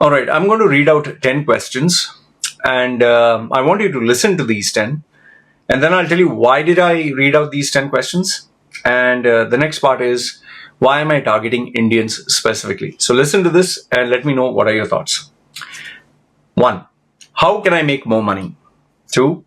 All right, I'm going to read out 10 questions and I want you to listen to these 10. And then I'll tell you why did I read out these 10 questions. And the next part is why am I targeting Indians specifically? So listen to this and let me know what are your thoughts. 1. How can I make more money? 2.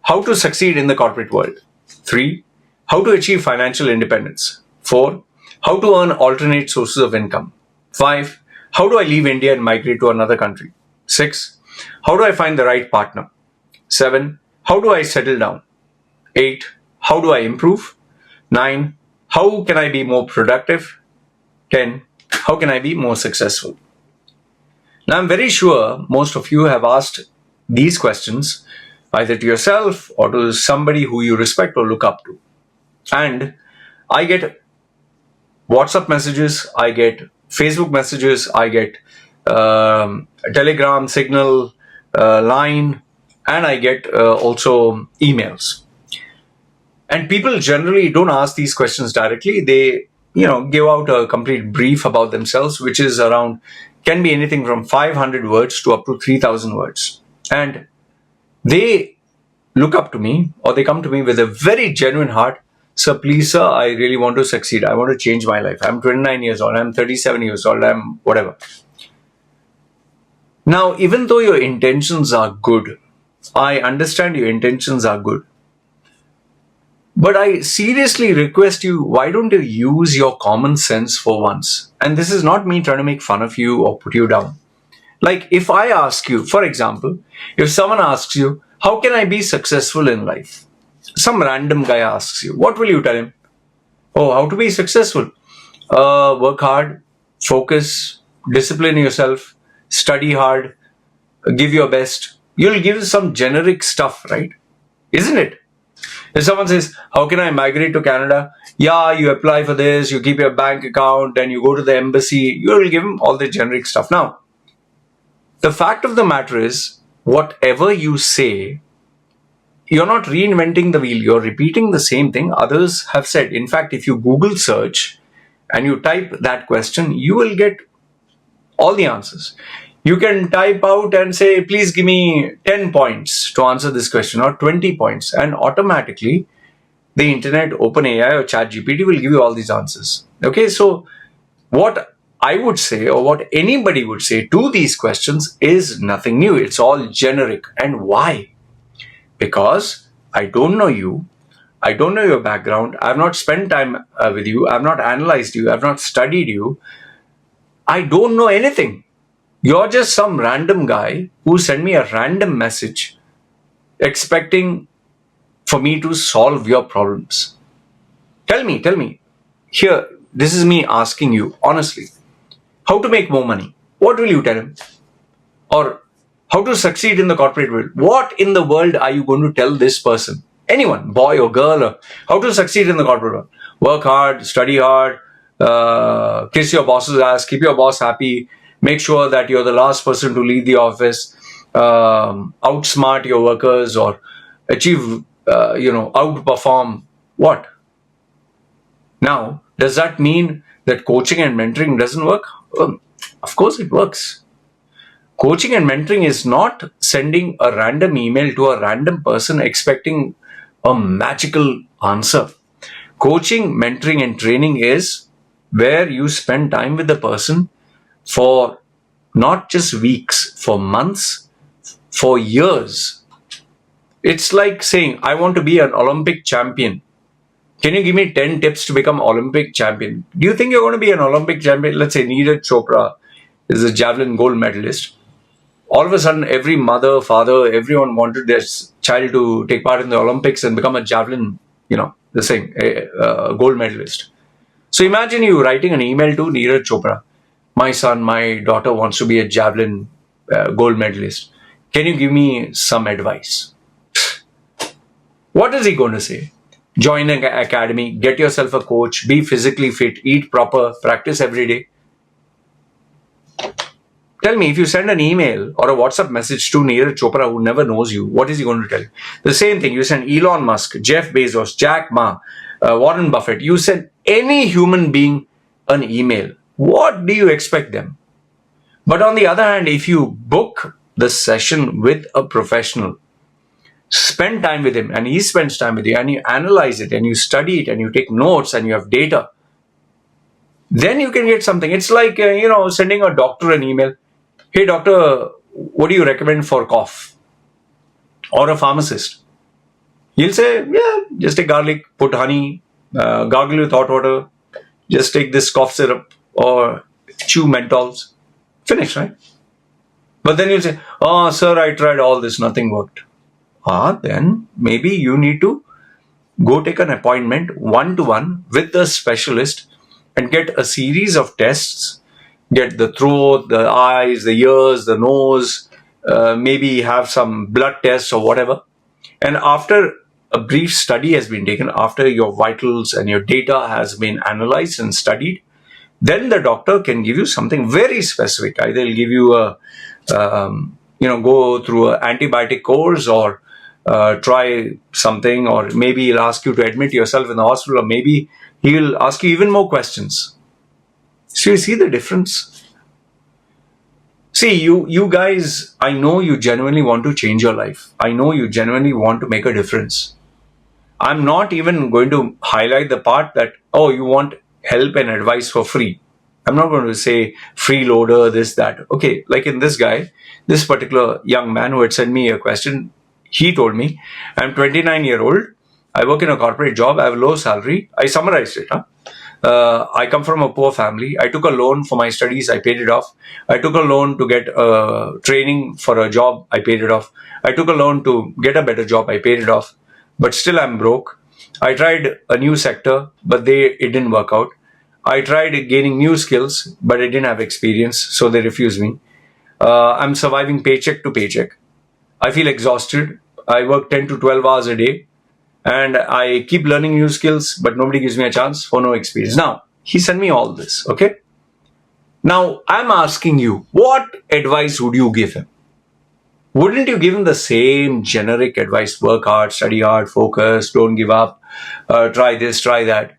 How to succeed in the corporate world? 3. How to achieve financial independence? 4. How to earn alternate sources of income? 5. How do I leave India and migrate to another country? 6. How do I find the right partner? 7. How do I settle down? 8. How do I improve? 9. How can I be more productive? 10. How can I be more successful? Now, I'm very sure most of you have asked these questions either to yourself or to somebody who you respect or look up to. And I get WhatsApp messages, I get Facebook messages, I get Telegram, Signal, Line, and I get also emails. And people generally don't ask these questions directly. They, give out a complete brief about themselves, which is around, can be anything from 500 words to up to 3,000 words. And they look up to me or they come to me with a very genuine heart. Sir, please, sir, I really want to succeed. I want to change my life. I'm 29 years old. I'm 37 years old. I'm whatever. Now, even though your intentions are good, I understand your intentions are good. But I seriously request you, why don't you use your common sense for once? And this is not me trying to make fun of you or put you down. Like if I ask you, for example, if someone asks you, how can I be successful in life? Some random guy asks you, what will you tell him? Oh, how to be successful? Work hard, focus, discipline yourself, study hard, give your best. You'll give some generic stuff, right? Isn't it? If someone says, how can I migrate to Canada? Yeah, you apply for this, you keep your bank account, and you go to the embassy. You will give them all the generic stuff. Now, the fact of the matter is, whatever you say, you're not reinventing the wheel. You're repeating the same thing others have said. In fact, if you Google search and you type that question, you will get all the answers. You can type out and say, please give me 10 points to answer this question or 20 points. And automatically, the internet, OpenAI or ChatGPT will give you all these answers. Okay, so what I would say or what anybody would say to these questions is nothing new. It's all generic. And why? Because I don't know you. I don't know your background. I've not spent time with you. I've not analyzed you. I've not studied you. I don't know anything. You're just some random guy who sent me a random message expecting for me to solve your problems. Tell me. Here, this is me asking you honestly. How to make more money? What will you tell him? Or how to succeed in the corporate world? What in the world are you going to tell this person? Anyone, boy or girl, or how to succeed in the corporate world? Work hard, study hard, kiss your boss's ass, keep your boss happy, make sure that you're the last person to leave the office, outsmart your workers or achieve, outperform. What? Now, does that mean that coaching and mentoring doesn't work? Of course it works. Coaching and mentoring is not sending a random email to a random person expecting a magical answer. Coaching, mentoring, and training is where you spend time with the person for not just weeks, for months, for years. It's like saying, I want to be an Olympic champion. Can you give me 10 tips to become Olympic champion? Do you think you're going to be an Olympic champion? Let's say Neeraj Chopra is a javelin gold medalist. All of a sudden, every mother, father, everyone wanted their child to take part in the Olympics and become a javelin, gold medalist. So imagine you writing an email to Neeraj Chopra. My son, my daughter wants to be a javelin gold medalist. Can you give me some advice? What is he going to say? Join an academy, get yourself a coach, be physically fit, eat proper, practice every day. Tell me, if you send an email or a WhatsApp message to Neeraj Chopra who never knows you, what is he going to tell you? The same thing, you send Elon Musk, Jeff Bezos, Jack Ma, Warren Buffett, you send any human being an email. What do you expect them? But on the other hand, if you book the session with a professional, spend time with him and he spends time with you, and you analyze it and you study it and you take notes and you have data, then you can get something. It's like, sending a doctor an email. Hey, doctor, what do you recommend for cough? Or a pharmacist. He'll say, yeah, just take garlic, put honey, gargle with hot water, just take this cough syrup or chew menthols. Finish, right? But then you'll say, oh, sir, I tried all this, nothing worked. Then maybe you need to go take an appointment one-to-one with the specialist and get a series of tests, get the throat, the eyes, the ears, the nose, maybe have some blood tests or whatever. And after a brief study has been taken, after your vitals and your data has been analyzed and studied, then the doctor can give you something very specific. Either he'll give you go through an antibiotic course, or try something, or maybe he'll ask you to admit yourself in the hospital, or maybe he'll ask you even more questions. So you see the difference? See, you guys, I know you genuinely want to change your life. I know you genuinely want to make a difference. I'm not even going to highlight the part that, you want help and advice for free. I'm not going to say freeloader, this, that. Okay, like in this particular young man who had sent me a question, he told me, I'm 29-year-old, I work in a corporate job, I have a low salary. I summarized it. I come from a poor family. I took a loan for my studies, I paid it off. I took a loan to get training for a job, I paid it off. I took a loan to get a better job, I paid it off. But still I'm broke. I tried a new sector, but it didn't work out. I tried gaining new skills, but I didn't have experience, so they refused me. I'm surviving paycheck to paycheck. I feel exhausted. I work 10 to 12 hours a day, and I keep learning new skills, but nobody gives me a chance for no experience. Now, he sent me all this, okay? Now, I'm asking you, what advice would you give him? Wouldn't you give him the same generic advice? Work hard, study hard, focus, don't give up, try this, try that.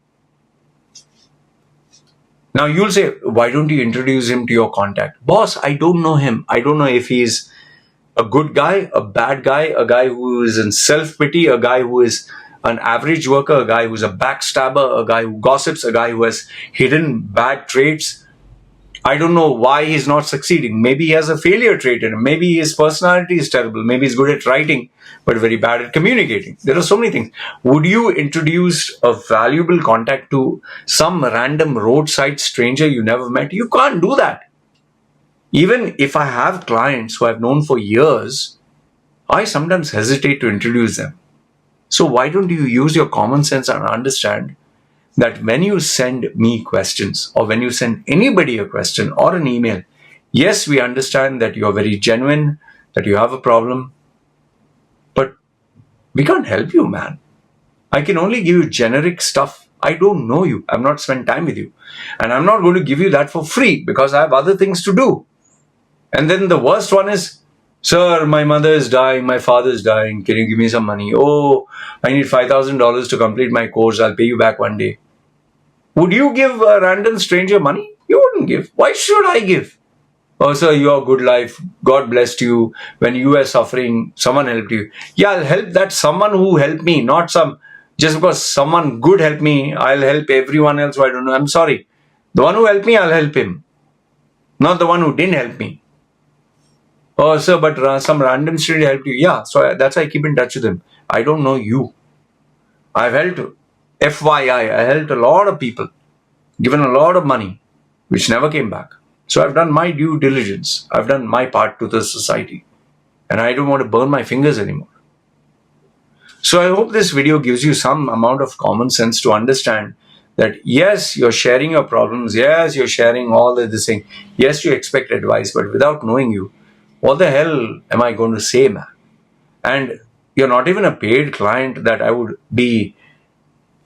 Now you'll say, why don't you introduce him to your contact? Boss, I don't know him. I don't know if he's a good guy, a bad guy, a guy who is in self-pity, a guy who is an average worker, a guy who's a backstabber, a guy who gossips, a guy who has hidden bad traits. I don't know why he's not succeeding. Maybe he has a failure trait in him. Maybe his personality is terrible. Maybe he's good at writing, but very bad at communicating. There are so many things. Would you introduce a valuable contact to some random roadside stranger you never met? You can't do that. Even if I have clients who I've known for years, I sometimes hesitate to introduce them. So why don't you use your common sense and understand that when you send me questions, or when you send anybody a question or an email, yes, we understand that you're very genuine, that you have a problem, but we can't help you, man. I can only give you generic stuff. I don't know you. I've not spent time with you. And I'm not going to give you that for free because I have other things to do. And then the worst one is, sir, my mother is dying, my father is dying. Can you give me some money? Oh, I need $5,000 to complete my course. I'll pay you back one day. Would you give a random stranger money? You wouldn't give. Why should I give? Oh, sir, your good life. God blessed you. When you were suffering, someone helped you. Yeah, I'll help that someone who helped me, not just because someone good helped me, I'll help everyone else who I don't know. I'm sorry. The one who helped me, I'll help him. Not the one who didn't help me. Oh, sir, but some random stranger helped you. Yeah, so that's why I keep in touch with him. I don't know you. I've helped, FYI, I helped a lot of people, given a lot of money, which never came back. So I've done my due diligence. I've done my part to the society. And I don't want to burn my fingers anymore. So I hope this video gives you some amount of common sense to understand that yes, you're sharing your problems. Yes, you're sharing all of this thing. Yes, you expect advice, but without knowing you, what the hell am I going to say, man? And you're not even a paid client that I would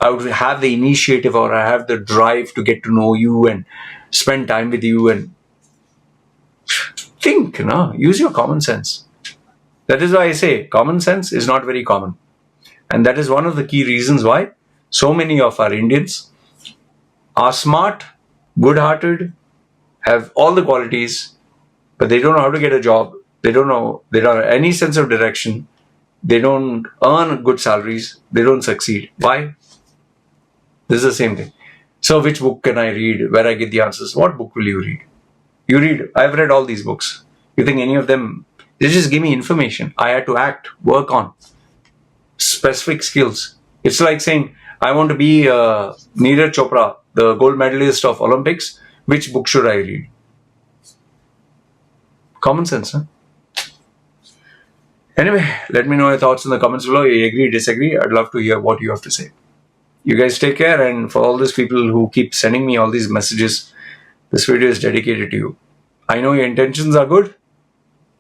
have the initiative or I have the drive to get to know you and spend time with you and think, use your common sense. That is why I say common sense is not very common. And that is one of the key reasons why so many of our Indians are smart, good-hearted, have all the qualities, but they don't know how to get a job. They don't have any sense of direction. They don't earn good salaries. They don't succeed. Why? This is the same thing. So which book can I read where I get the answers? What book will you read? You read, I've read all these books. You think any of them, they just give me information. I had to act, work on specific skills. It's like saying, I want to be Neeraj Chopra, the gold medalist of Olympics. Which book should I read? Common sense, huh? Anyway, let me know your thoughts in the comments below. You agree, disagree? I'd love to hear what you have to say. You guys take care, and for all these people who keep sending me all these messages, this video is dedicated to you. I know your intentions are good,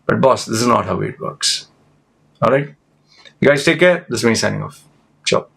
but boss, this is not how it works. Alright? You guys take care. This is me signing off. Ciao.